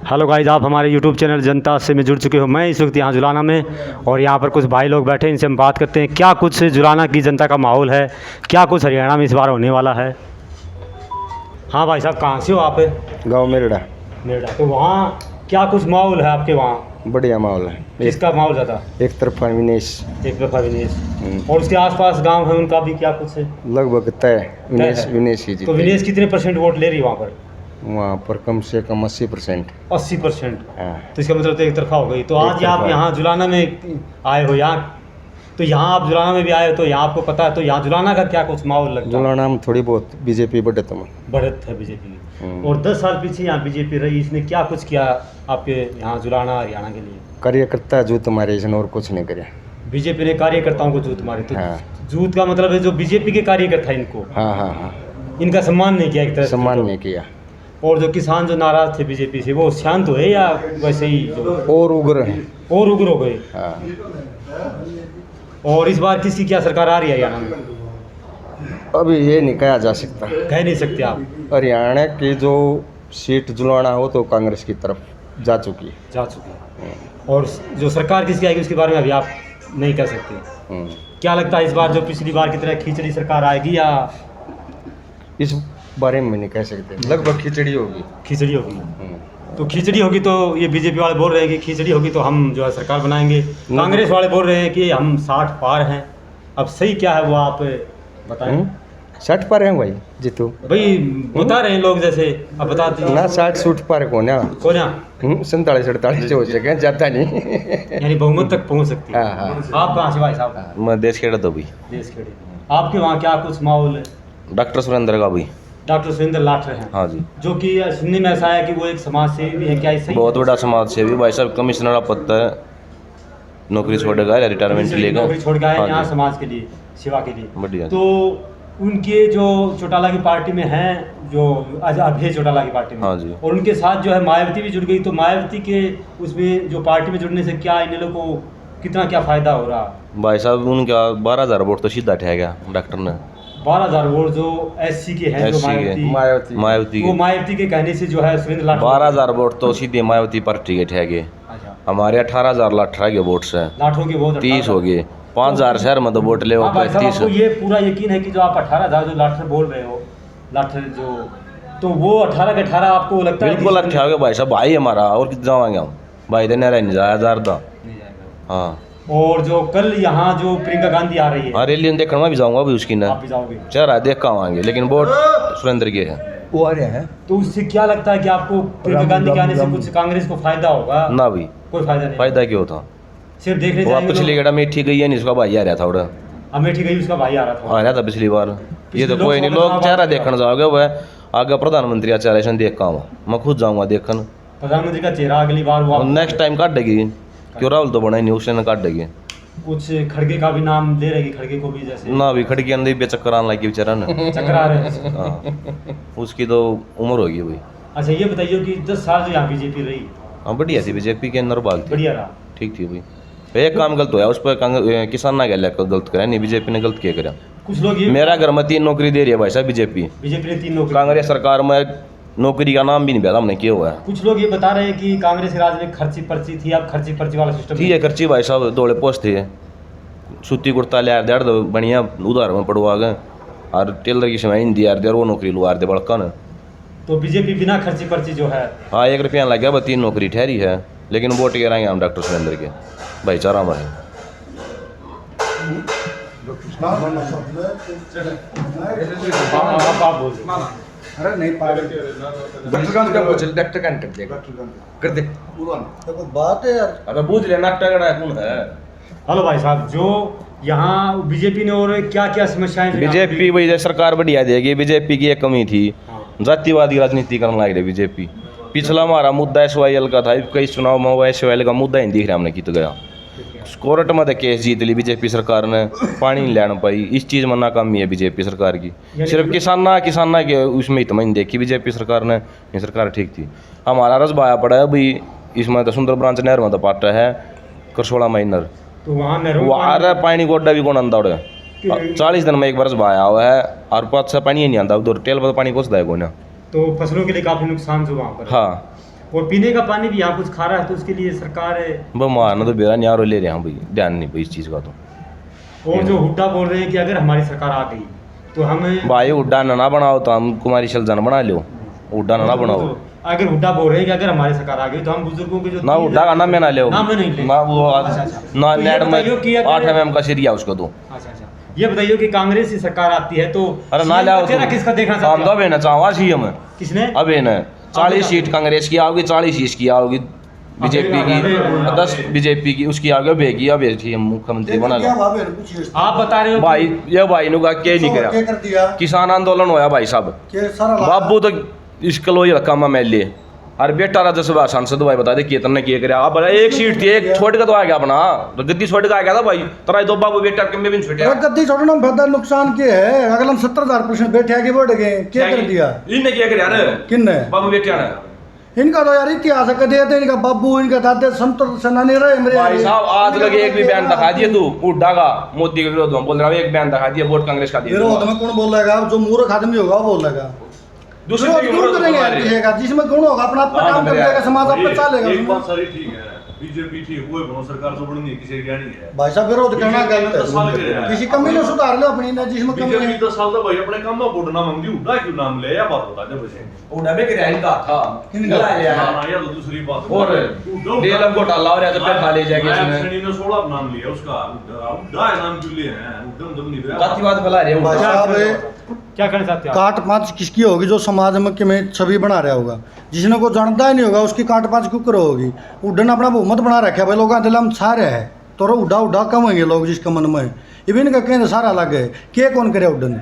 Hello guys, आप हमारे YouTube channel जनता से में जुड़ चुके हो। मैं इस वक्त यहाँ जुलाना में और यहाँ पर कुछ भाई लोग बैठे हैं, इनसे हम बात करते हैं क्या कुछ जुलाना की जनता का माहौल है, क्या कुछ हरियाणा में इस बार होने वाला है। हाँ भाई साहब, कहाँ से हो आप? गाँव मेरड़ा। मेरड़ा। तो वहाँ क्या कुछ माहौल है आपके वहाँ? बढ़िया माहौल है। किसका माहौल ज़्यादा? एक तरफा विनेश। एक तरफा विनेश। और उसके आसपास गांव है, उनका भी क्या कुछ है? लगभग तय विनेश ही तो विनेश कितने परसेंट वोट ले रही है वहाँ पर कम से कम 80%। 80%। हाँ। तो इसका मतलब तो एक तरफा हो गई। तो आज आप यहाँ जुलाना में आए हो, यहाँ तो यहाँ आप जुलाना में भी आए हो, तो यहाँ आपको पता है तो यहाँ जुलाना का क्या कुछ माहौल लगता है? जुलाना में थोड़ी बहुत बीजेपी बढ़त है बीजेपी की। और 10 साल पीछे यहाँ बीजेपी रही, इसने क्या कुछ किया आपके यहाँ जुलाना हरियाणा के लिए? कार्यकर्ता जो तुम्हारे इसने और कुछ नहीं करे। बीजेपी ने कार्यकर्ताओं को जूत मारे। तो हाँ। जूत का मतलब है जो बीजेपी के कार्यकर्ता इनको, हाँ, इनका सम्मान नहीं किया एक तरह से? सम्मान नहीं किया। और जो किसान जो नाराज थे बीजेपी से, वो शांत हुए या वैसे ही और उग्र हैं? और उग्र हो गए। हाँ। और इस बार किसकी क्या सरकार आ रही है हरियाणा में? अभी ये नहीं कहा जा सकता, कह नहीं सकते आप। हरियाणा की जो सीट जुलाना हो तो कांग्रेस की तरफ जा चुकी है। और जो सरकार किसकी आएगी उसके बारे में अभी आप नहीं कह सकते। क्या लगता है इस बार जो पिछली बार की तरह खिचड़ी सरकार आएगी या? इस बारे में नहीं कह सकते, लगभग खिचड़ी होगी। खिचड़ी होगी। तो खिचड़ी होगी तो ये बीजेपी वाले बोल रहे हैं कि खिचड़ी होगी तो हम जो है सरकार बनाएंगे। कांग्रेस वाले बोल रहे हैं कि हम 60 पार हैं। अब सही क्या है वो आप बताएं। 60 पार हैं भाई जीतू भाई, बता रहे हैं लोग, जैसे अब बताते ना 60 पार कौन है? 47 48 हो सके, जाता नहीं। यानी बहुमत तक पहुंच सकती है। हाँ। आप कहाँ से भाई साहब? मैं देश खेड़ा तो भी। देश खेड़े। आपके वहाँ क्या कुछ माहौल है? डॉक्टर सुरेंद्र का भी। डॉक्टर सुरेंद्र लाठर हैं। हाँ जी। जो कि सुनने में ऐसा है कि वो एक समाज सेवी भी है, क्या सही? बहुत बड़ा समाज सेवी भाई साहब, कमिश्नर पद है, नौकरी छोड़ेगा, रिटायरमेंट लेगा। नौकरी छोड़ के आए यहाँ समाज के लिए, सेवा के लिए। बढ़िया। तो उनके जो चौटाला की पार्टी में हैं, जो अभय चौटाला की पार्टी में। हाँ जी। और उनके साथ जो है मायावती भी जुड़ गई। तो मायावती के उसमें जो पार्टी में जुड़ने से क्या इन लोगों को कितना क्या फायदा हो रहा? भाई साहब उनका 12,000 वोट तो सीधा ठह गया डॉक्टर ने। 12,000 वोट जो एससी के हैं, जो मायावती वो मायावती के कहने से जो है सुरेंद्र लाठर 12,000 वोट तो सीधे मायावती पार्टी के ठह गए। हमारे 18,000 लाठर के वोट से लाठों के वोट 30 हो गए। 5,000 शहर में तो वोट ले 30। आपको ये पूरा यकीन है कि जो आप 18,000 जो लाठर बोल रहे हो, लाठर जो, तो वो 18 के 18 आपको लगता है? बिल्कुल अच्छा हो गया भाई साहब, भाई हमारा, और कितना जावांगे हम भाई, देने रह नहीं जाया जार दा। हाँ। और जो कल यहाँ जो प्रियंका गांधी आ रही है, हाँ, रैली देखने मैं भी जाऊंगा अभी उसकी ना। आप भी जाओगे? चेहरा देख कर आएंगे, लेकिन वोट सुरेंद्र के है। वो आ रहे हैं। तो उससे क्या लगता है कि आपको प्रियंका गांधी के आने से कुछ कांग्रेस को फायदा होगा? ना भी कोई फायदा नहीं। फायदा क्यों था? सिर्फ देखने वो जाएंगे पिछली गड़ा में ठीक गई है नहीं, उसका भाई आ रहा था। उड़ा अमेठी गई, उसका भाई आ रहा था पिछली बार। ये तो कोई नहीं, लोग चेहरा देखने जाओगे, वह आगे प्रधानमंत्री का चेहरा देख का मैं खुद जाऊंगा देखने। प्रधानमंत्री का चेहरा अगली बार वो नेक्स्ट टाइम काट देगी। क्यों राहुल तो बना ही नहीं, उसने काट देगी। कुछ खड़गे का भी नाम ले रही, खड़गे को भी जैसे ना भी खड़के अंदर बेचक्कर आने लगी बेचारा ना। चक्कर आ रहे हैं। हाँ, उसकी तो उम्र होगी भाई। अच्छा ये बताइए कि 10 साल जो यहाँ बीजेपी रही। हाँ बढ़िया थी बीजेपी के अंदर, बात बढ़िया रहा, ठीक थी भाई। एक काम गलत हुआ उस पर, किसान ना गया गलत करा नहीं, बीजेपी ने गलत किया करा। कुछ लोग ये, मेरा घर में 3 नौकरी दे रही है भाई साहब बीजेपी ने 3 नौकरी। कांग्रेस सरकार में नौकरी का नाम भी नहीं पता हमने किया हुआ है। कुछ लोग ये बता रहे हैं कि कांग्रेस के राज में खर्ची पर्ची थी, अब खर्ची पर्ची वाला सिस्टम ठीक है, खर्ची भाई साहब दौड़े पोस्ट थे, सूती कुर्ता ले यार दो बढ़िया उधार में पड़वा गए, और टेलर की समय हिंदी यार दे, वो नौकरी लुआर दे बड़का न। तो बीजेपी बिना खर्ची पर्ची जो है, हाँ 1 रुपया लग गया, बस 3 नौकरी ठहरी है, लेकिन वोट के रहेंगे हम डॉक्टर सुरेंद्र के भाईचारा में है। आप बोल अरे नहीं कर दे बात है यार। अबे बूझ ले नाटक है कौन है। हेलो भाई साहब, जो यहाँ बीजेपी ने और क्या क्या समस्याएं? बीजेपी भाई सरकार बढ़िया देगी, बीजेपी की एक कमी थी, जातिवादी राजनीति करने लग रही बीजेपी। पिछला हमारा मुद्दा SYL का था, कई चुनाव में वो SYL का मुद्दा ही दिख रहा हमने कित गया। कोर्ट में तो केस जीत ली बीजेपी सरकार ने, पानी नहीं लेना पाई। इस चीज़ में नाकामी है बीजेपी सरकार की। सिर्फ किसाना के उसमें ही तमन देखी बीजेपी सरकार ने, ये सरकार ठीक थी। हमारा रसबा आया पड़ा है अभी इसमें तो सुंदर ब्रांच नहर में तो पाटा है करसोड़ा माइनर, तो वहाँ पानी गोड्डा भी कौन आंदा उड़े 40 दिन में एक बरस आया हुआ है, और 5 से पानी ही नहीं आता उधर, टेल पर पानी घुसता है कोई ना। तो फसलों के लिए काफ़ी नुकसान जो वहाँ पर। हाँ, और पीने का पानी भी यहाँ कुछ खा रहा है तो उसके लिए सरकार है। वो मारना तो बेरा नहीं, ले रहे हैं भाई, ध्यान नहीं भाई इस चीज़ का। तो और जो हुड्डा बोल रहे हैं कि अगर हमारी सरकार आ गई तो हम भाई उड्डान ना बनाओ तो हम कुमारी शलजन बना लो, उड्डान ना बनाओ। अगर हुड्डा बोल रहे हैं कि अगर हमारी सरकार आ गई तो हम बुजुर्गों के जो ना उड्डा का नाम में ना ले, नाम में नहीं ले। ना वो ना तो ये नेट में बताइए कि अगर- 8 mm का सीरिया उसको दो। अच्छा अच्छा, ये बताइए कि कांग्रेस की सरकार आती है तो अरे ना CM ले का चेहरा किसका देखना हम चाहते तो हैं? अबे ना चाहवा सीएम किसने? अबे न 40 सीट कांग्रेस की आओगी, 40 इसकी आओगी, बीजेपी की 10 बीजेपी की उसकी आओगी, बेगी अब हम मुख्यमंत्री बना लो। आप बता रहे हो कि- भाई ये भाई नु का क्या नहीं करा, किसान आंदोलन होया भाई साहब, बाबू तो इसके लो ही रखा मैं ले अरे बेटा राज्यसभा सांसद भाई बता दे कितने किए करे। अब एक सीट थी, एक छोड़ के तो आ गया अपना, तो गद्दी छोड़ के आ गया था भाई, तरा दो बाबू बेटा के में भी छोटे गद्दी छोड़ना बेहतर नुकसान के है, अगला 70,000% बैठे आगे बढ़ गए, क्या कर दिया इनने किया करे यार किन्ने? बाबू बेटा ने। इनका तो यार इतिहास कह देते, इनका बाबू इनका दादे संत सेनानी रहे मेरे। भाई साहब आज लगे एक भी बयान दिखा दिए तू उड्डा का मोदी के विरोध में बोल रहा हूँ, एक बयान दिखा दिया वोट कांग्रेस का दिया। विरोध में कौन बोल रहा है? जो मूर्ख आदमी होगा वो बोलेगा। दूसरी विरोध की क्यों विरोध करेंगे बता यार रहे। किसी का? जिसमें गुण होगा अपना अपना काम कर देगा, समाज अपना चलेगा। एक बात सारी ठीक है, बीजेपी ठीक हुए बनो सरकार तो बनी किसी की नहीं है। भाई साहब विरोध करना गलत 10 साल के है, हैं। किसी कमी ने सुधार लो अपनी ने, जिसमें कमी बीजेपी है। 10 साल का भाई अपने काम में वोट ना मांगी, उड़ा क्यों नाम ले या बात बता दे मुझे। उड्डा में किराया इनका था किनका? ले आया। ना ना, ये तो दूसरी बात। और डेलम घोटाला हो रहा है तो फिर खा ले जाएगी इसमें। श्रेणी ने 16 नाम लिया उसका, उड़ा है नाम क्यों लिए हैं? उद्दम दम नहीं दिया। जातिवाद फैला रहे हैं भाई उड्डा। साहब क्या करना चाहते हो आप? काट पाँच किसकी होगी? जो समाज में कि मैं छवि बना रहा होगा, जिसने को जानता ही नहीं होगा उसकी काट पाँच क्यों करो होगी? उड्डन अपना बहुमत बना रखा है भाई, लोगों दिल हम सारे है तो उड्डा उड्डा कम होंगे लोग जिसके मन में इवन का केंद्र सारा अलग है, के कौन करे उड्डन?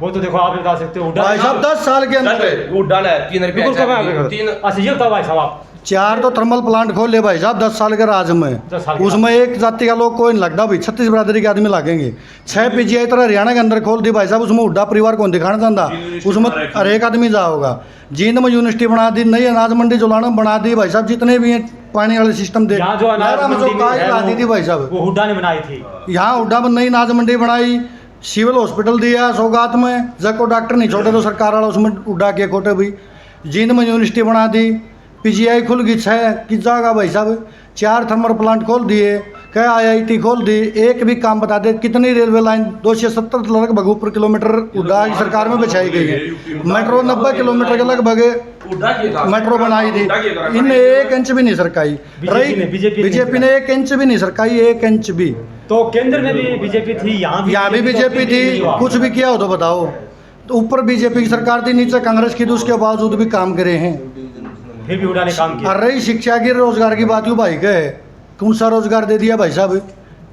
वो तो देखो आप बता सकते हो उड्डा भाई साहब 10 साल के अंदर उड्डा ने 3 रुपया बिल्कुल कम है। तीन अच्छा ये बताओ भाई साहब आप 4 तो थर्मल प्लांट खोल ले भाई साहब 10 साल के राज 10 में, साल के उसमें एक जाति का लोग कोई नहीं लगता भाई, 36 बिरादरी के आदमी लगेंगे। 6 पीजीआई तरह हरियाणा के अंदर खोल दी भाई साहब, उसमें उड्डा परिवार कौन दिखाना चाहता? उसमें हर एक आदमी जा होगा। जींद में यूनिवर्सिटी बना दी, नई अनाज मंडी जुलाना बना दी भाई साहब, जितने भी हैं पानी वाले सिस्टम दे, यहाँ जो अनाज नहरा में जो मंडी में काई है ला दी थी भाई साहब, वो हुड्डा ने बनाई थी। यहाँ उड्डा में नई अनाज मंडी बनाई, सिविल हॉस्पिटल दिया सौगात में, जको डॉक्टर नहीं छोटे तो सरकार वाला उसमें उड्डा के खोटे भी। जींद में यूनिवर्सिटी बना दी, पीजीआई खुल गई 6 की जगह भाई साहब, 4 थर्मल प्लांट खोल दिए, कई आईआईटी खोल दी, एक भी काम बता दे कितनी रेलवे लाइन 270 लगभग ऊपर किलोमीटर उड्डा की सरकार में बिछाई गई है। मेट्रो 90 किलोमीटर के लगभग उड्डा की था। मेट्रो बनाई थी, उड्डा की करा। इनने 1 इंच भी नहीं सरकाई। बीजेपी ने 1 इंच भी नहीं सरकाई, 1 इंच भी। तो केंद्र में भी बीजेपी थी, यहाँ भी बीजेपी थी, कुछ भी किया हो तो बताओ। तो ऊपर बीजेपी की सरकार थी, नीचे कांग्रेस की थी, उसके बावजूद भी काम करे हैं। फिर भी हुड्डा ने काम किया। और रही शिक्षा की रोजगार की बात, यूँ भाई कहे कौन सा रोजगार दे दिया भाई साहब?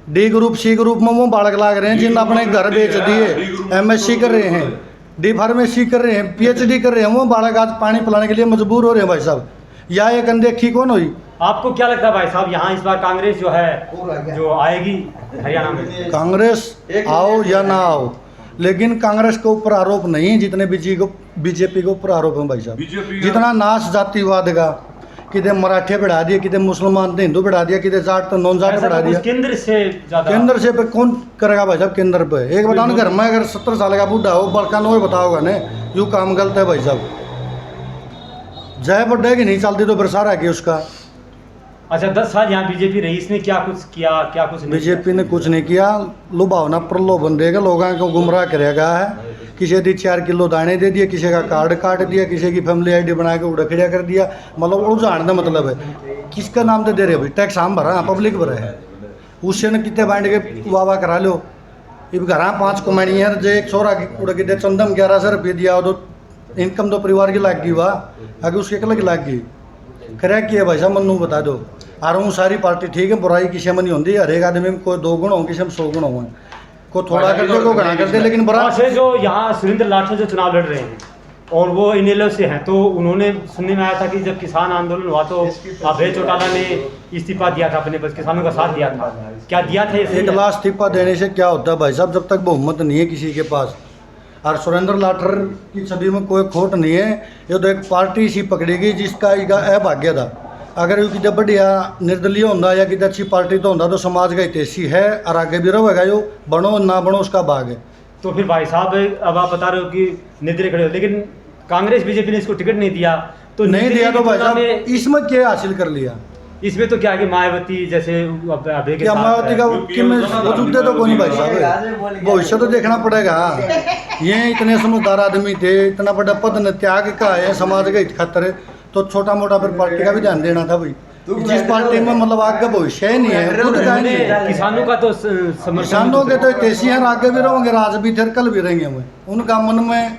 डी ग्रुप सी ग्रुप में वो बालक लाग रहे हैं, जिन अपने घर बेच दिए, एमएससी कर रहे हैं, डी फार्मेसी कर रहे हैं, पीएचडी कर रहे हैं, वो बालक आज पानी पिलाने के लिए मजबूर हो रहे हैं भाई साहब। या एक अनदेखी कौन हुई? आपको क्या लगता है भाई साहब यहाँ इस बार कांग्रेस जो है जो आएगी हरियाणा में? कांग्रेस आओ या ना आओ, लेकिन कांग्रेस के ऊपर आरोप नहीं जितने बीजेपी के ऊपर आरोप है भाई साहब। बीजेपी जितना नाश जातिवाद का, कितने मराठे बढ़ा दिए, कितने मुसलमान ने हिंदू बढ़ा दिया, कितने जाट तो नॉन जाट बढ़ा दिया। केंद्र से ज्यादा केंद्र से पे कौन करेगा भाई साहब? केंद्र पे एक बताओ ना, घर में अगर 70 साल का बूढ़ा हो बड़का नो बताओगा ना यूँ काम गलत है भाई साहब। जय बढ़े की नहीं चलती तो फिर सारा की उसका। अच्छा 10 साल यहाँ बीजेपी रही, इसने क्या कुछ किया, क्या कुछ नहीं बीजेपी ने कुछ नहीं किया, लुभावना प्रलोभन देगा, लोगों को गुमराह करेगा है। किसी दी 4 किलो दाने दे दिए, किसी का कार्ड काट दिया, किसी की फैमिली आईडी बना के उड़खड़िया कर दिया। मतलब उलझाने का मतलब है किसका नाम तो दे रहे भाई? टैक्स हम भरा, पब्लिक भरा है, उससे न कितने बांट के वाह करा लो। इब घर 5 कमानी है, जो एक छोरा उड़ के दे चंदम 1100 रुपये दिया, तो इनकम तो परिवार की लाग गई, वाह आगे उसके अलग लाग गई। करे कि है भाई साहब मनु बता दो। आ रहा हूँ सारी पार्टी ठीक है, बुराई किसी में नहीं होती, हर एक आदमी में कोई 2 गुण हो, किसी में 100 गुण हो, को थोड़ा कर दे को घना कर दे, लेकिन बुरा अच्छा जो यहाँ सुरेंद्र लाठर जो चुनाव लड़ रहे हैं और वो इनेलो से हैं, तो उन्होंने सुनने में आया था कि जब किसान आंदोलन हुआ तो अभय चौटाला ने इस्तीफा दिया था, अपने बस किसानों का साथ दिया था। क्या दिया था? ये एक लाख इस्तीफा देने से क्या होता है भाई साहब? जब तक बहुमत नहीं है किसी के पास, और सुरेंद्र लाठर की छवि में कोई खोट नहीं है, ये तो एक पार्टी सी पकड़ेगी जिसका अभाग्य था। अगर वो कितने बढ़िया निर्दलीय होता या कितने अच्छी पार्टी तो होता तो समाज का हितैषी है और आगे भी रहेगा, जो बनो ना बनो उसका भाग है। तो फिर भाई साहब अब आप बता रहे हो कि निर्दलीय खड़े हो, लेकिन कांग्रेस बीजेपी ने इसको टिकट नहीं दिया, तो नहीं दिया तो भाई तुलना साहब में इसमें क्या हासिल कर लिया? इसमें तो क्या है कि मायावती जैसे अभय के क्या साथ मायावती का है। कि में वजूदे तो कोई नहीं भाई साहब, भविष्य तो देखना पड़ेगा। ये इतने समझदार आदमी थे, इतना बड़ा पद न त्याग का है समाज के हित खातिर, तो छोटा मोटा फिर पार्टी का भी ध्यान देना था भाई। जिस पार्टी में मतलब आगे भविष्य ही नहीं है, खुद का ही नहीं है। किसानों का तो समर्थन किसानों के तो तेजी हैं, आगे भी रहोगे, आज भी थे, कल भी रहेंगे हम। उनका मन में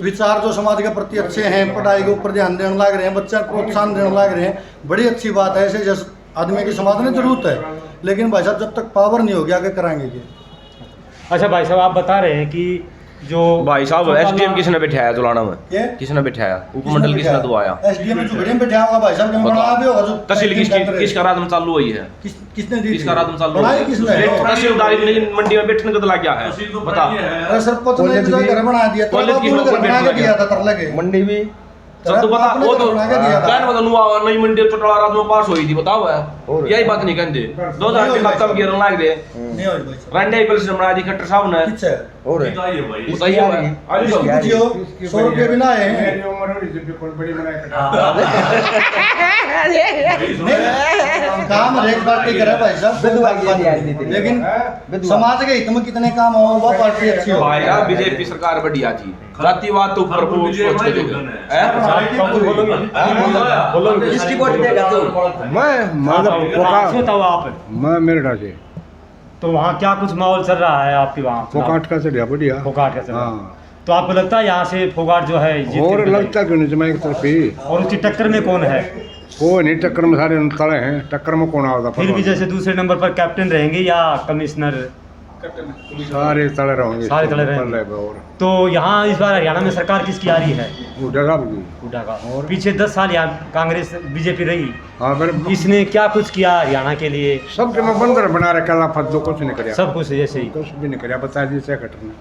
विचार जो समाज के प्रति अच्छे हैं, पढ़ाई के ऊपर ध्यान देने लग रहे हैं, बच्चा को प्रोत्साहन देने लग रहे हैं, बड़ी अच्छी बात है। ऐसे जैसे आदमी की समाज में जरूरत है, लेकिन भाई साहब जब तक पावर नहीं होगी आगे कराएंगे ये। अच्छा भाई साहब, आप बता रहे हैं कि जो भाई साहब एसडीएम किसने बिठाया जुलाना में? ये किसने बिठाया? उपमंडल किसने दुआया? एसडीएम में झुगड़े में बैठा होगा भाई साहब, कहीं बताओ। बना भी होगा जो तहसील किसका राज में चालू हुई है? किसने दी? किसका राज में चालू बनाई हुई किसने? है? तहसीलदारी में मंडी में बैठने का तो लग गया है। तहसील तो बता। बनाई है। अरे सरपंच ने जो घर बना दिया, तो कॉलेज की बाबू ने घर नौकरी बना के बैठने दिया था तरले के। मंडी भी सब तो बता, आपने वो घर तो बना के दिया था। कहने मतलब नुआ नई मंडी चौटाला राज में पास हुई थी, बताओ है यही बात नहीं कहते 2000 के खत्म किया लाग रहे नहीं होई भाई साहब। रंडे प्रेसिडेंट बना दी खट्टर साहब ने। किस है? और है। बताइए भाई। बताइए आज इसको पूछियो, 100 रुपये भी ना है। काम हर एक पार्टी करे भाई साहब, लेकिन समाज के हित में कितने काम हो वो पार्टी अच्छी हो। भाईया बीजेपी सरकार बढ़िया थी, जातिवाद तो ऊपर को सोच के देखो किसकी वोट देगा तू? बताओ आप। मैं मेरठा से तो वहाँ क्या कुछ माहौल चल रहा है आपके वहाँ? फोकाट का चढ़िया बढ़िया। फोगाट का चल रहा है। हाँ तो आपको लगता है यहाँ से फोगाट जो है जीत और के लगता क्यों नहीं जमा एक तरफ ही और उसकी टक्कर में कौन है? वो नहीं टक्कर में सारे तले हैं, टक्कर में कौन आता फिर भी जैसे दूसरे नंबर पर कैप्टन रहेंगे या कमिश्नर? सारे तले रहेंगे, सारे तले रहेंगे। तले और तो यहाँ इस बार हरियाणा में सरकार किसकी आ रही है? उठा साहब की। हुड्डा का। और पीछे 10 साल यहाँ कांग्रेस बीजेपी रही, हाँ फिर इसने क्या कुछ किया हरियाणा के लिए? सबके में बंदर बना रखा लाफत जो कुछ नहीं कराया, सब कुछ जैसे ही। कुछ भी नहीं कराया, बता दीजिए घटना।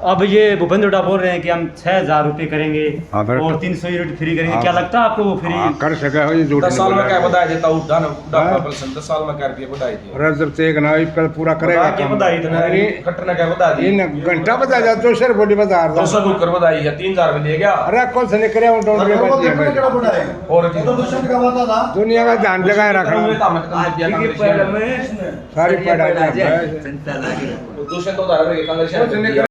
अब ये भूपेंद्र हुड्डा बोल रहे हैं कि हम 6000 रुपये करेंगे हाँ, फिर- और 300 यूनिट फ्री करेंगे। हाँ। क्या लगता है आपको वो फ्री? हाँ, कर सका हो ये झूठ 10 साल नहीं में क्या बोला। बधाई देता उठा ना हाँ। 10 साल में क्या रुपये बधाई दी अरे जब से एक ना कल पूरा करेगा क्या काम। बधाई इतना अरे खट्टर ने क्या बता दी? ये घंटा बता जा तो सर बोली बता रहा 200 कुकर बधाई है 3000 में ले गया अरे कौन से नहीं करे वो डोंट रे वो बच कितना गया बड़ा है? और ये तो दूसरे का वादा था। दुनिया का ध्यान जगह रखना सारी पढ़ाई दूसरे तो उधार कांग्रेस